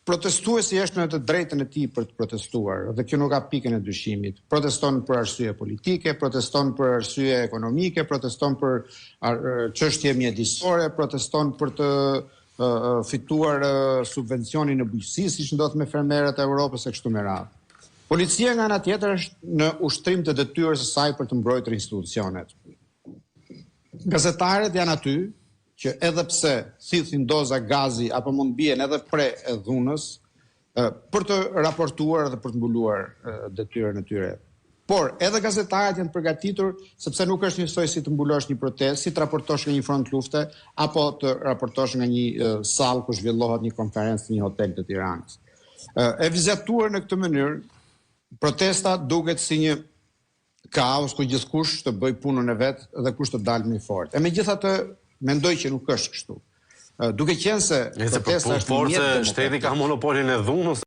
protestuesi është në të drejtën e tij për të protestuar, dhe kjo nuk ka pikën e dyshimit. Proteston për arsye politike, proteston për arsye ekonomike, proteston për çështje mjedisore, proteston për të fituar subvencionin në bujqësi, siç ndodh me fermerët e Evropës e kështu me radhë. Policia nga ana tjetër është në ushtrim të detyrës së saj për të mbrojtur institucionet. Gazetarët janë aty që edhe pse thithin doza gazi apo mund bien edhe pre e dhunës për të raportuar dhe për të mbuluar detyrën e tyre. Por edhe gazetarët janë përgatitur sepse nuk është njësoj si të mbulosh një protestë, si të raportosh nga një front lufte apo të raportosh nga një sallë ku zhvillohet një konferencë në një hotel të Tiranës. E vizatuar në këtë mënyrë, protesta duket si një kaos ku gjithkush të bëj punën e vet dhe kush të dalë më i fortë. E megjithatë mendoj që nuk është kështu. Duke qenë se protesta është një mjet demokratik. Shteti ka monopolin e dhunës.